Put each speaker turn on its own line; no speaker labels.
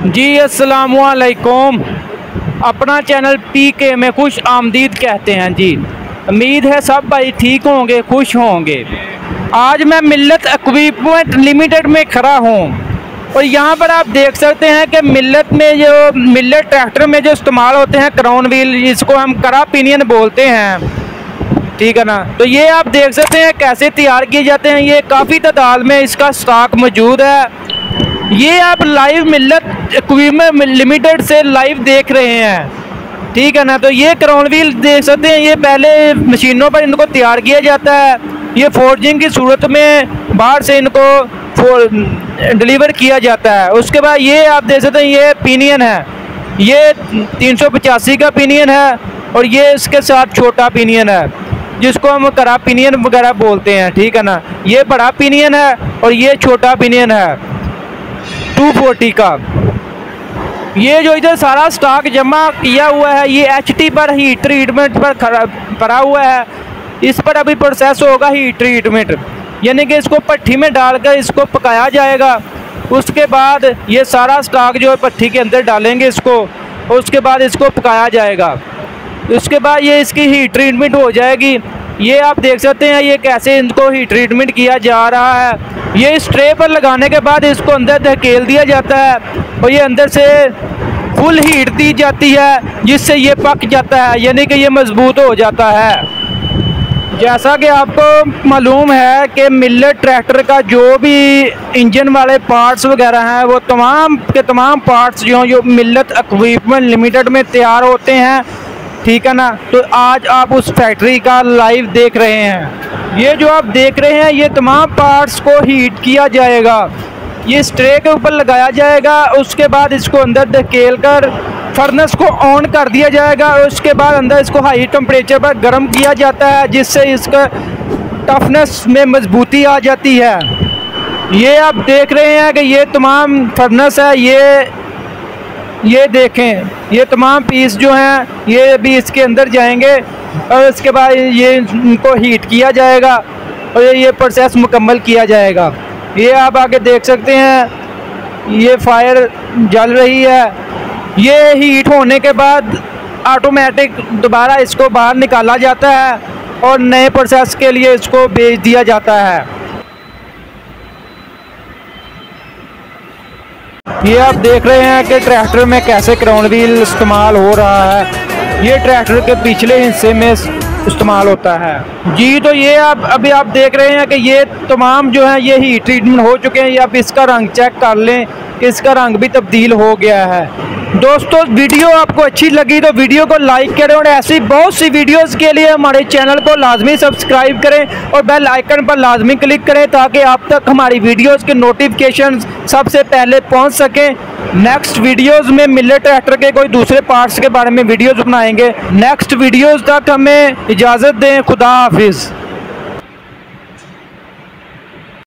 जी अस्सलामुअलैकुम। अपना चैनल पीके में खुश आमदीद कहते हैं जी। उम्मीद है सब भाई ठीक होंगे, खुश होंगे। आज मैं मिल्लत इक्विपमेंट लिमिटेड में खड़ा हूँ और यहाँ पर आप देख सकते हैं कि मिल्लत ट्रैक्टर में जो इस्तेमाल होते हैं क्राउन व्हील, जिसको हम करा पिनियन बोलते हैं, ठीक है ना। तो ये आप देख सकते हैं कैसे तैयार किए जाते हैं। ये काफ़ी तादाद में इसका स्टॉक मौजूद है। ये आप लाइव मिल्लत इक्विपमेंट लिमिटेड से लाइव देख रहे हैं, ठीक है ना। तो ये क्राउन व्हील देख सकते हैं, ये पहले मशीनों पर इनको तैयार किया जाता है। ये फोर्जिंग की सूरत में बाहर से इनको डिलीवर किया जाता है। उसके बाद ये आप देख सकते हैं ये पिनियन है, ये 385 का पिनियन है और ये इसके साथ छोटा पिनियन है जिसको हम करा पिनियन वगैरह बोलते हैं, ठीक है ना। ये बड़ा पिनियन है और ये छोटा पिनियन है 240 का। ये जो इधर सारा स्टॉक जमा किया हुआ है ये HT पर हीट ट्रीटमेंट पर पड़ा हुआ है। इस पर अभी प्रोसेस होगा हीट ट्रीटमेंट, यानी कि इसको भट्ठी में डालकर इसको पकाया जाएगा। उसके बाद ये सारा स्टॉक जो है भट्ठी के अंदर डालेंगे इसको, और उसके बाद इसको पकाया जाएगा। उसके बाद ये इसकी हीट ट्रीटमेंट हो जाएगी। ये आप देख सकते हैं ये कैसे इनको हीट ट्रीटमेंट किया जा रहा है। ये इस ट्रे पर लगाने के बाद इसको अंदर धकेल दिया जाता है और ये अंदर से फुल हीट दी जाती है जिससे ये पक जाता है, यानी कि ये मजबूत हो जाता है। जैसा कि आपको मालूम है कि मिल्लत ट्रैक्टर का जो भी इंजन वाले पार्ट्स वगैरह हैं वो तमाम के तमाम पार्ट्स जो मिल्लत इक्विपमेंट लिमिटेड में तैयार होते हैं, ठीक है ना। तो आज आप उस फैक्ट्री का लाइव देख रहे हैं। ये जो आप देख रहे हैं ये तमाम पार्ट्स को हीट किया जाएगा। ये इस ट्रे के ऊपर लगाया जाएगा, उसके बाद इसको अंदर धकेल कर फर्नेस को ऑन कर दिया जाएगा और उसके बाद अंदर इसको हाई टेम्परेचर पर गर्म किया जाता है जिससे इसका टफनेस में मजबूती आ जाती है। ये आप देख रहे हैं कि ये तमाम फर्नेस है, ये देखें, ये तमाम पीस जो हैं ये अभी इसके अंदर जाएंगे और इसके बाद ये इनको हीट किया जाएगा और ये प्रोसेस मुकम्मल किया जाएगा। ये आप आगे देख सकते हैं ये फायर जल रही है। ये हीट होने के बाद ऑटोमेटिक दोबारा इसको बाहर निकाला जाता है और नए प्रोसेस के लिए इसको भेज दिया जाता है। ये आप देख रहे हैं कि ट्रैक्टर में कैसे क्राउन व्हील इस्तेमाल हो रहा है। ये ट्रैक्टर के पिछले हिस्से में इस्तेमाल होता है जी। तो ये अभी आप देख रहे हैं कि ये तमाम जो है ये हीट ट्रीटमेंट हो चुके हैं। आप इसका रंग चेक कर लें, इसका रंग भी तब्दील हो गया है। दोस्तों वीडियो आपको अच्छी लगी तो वीडियो को लाइक करें और ऐसी बहुत सी वीडियोस के लिए हमारे चैनल को लाजमी सब्सक्राइब करें और बेल आइकन पर लाजमी क्लिक करें ताकि आप तक हमारी वीडियोस के नोटिफिकेशन सबसे पहले पहुंच सकें। नेक्स्ट वीडियोस में मिल्लत ट्रैक्टर के कोई दूसरे पार्ट्स के बारे में वीडियोस बनाएंगे। नेक्स्ट वीडियोस तक हमें इजाज़त दें। खुदा हाफिज़।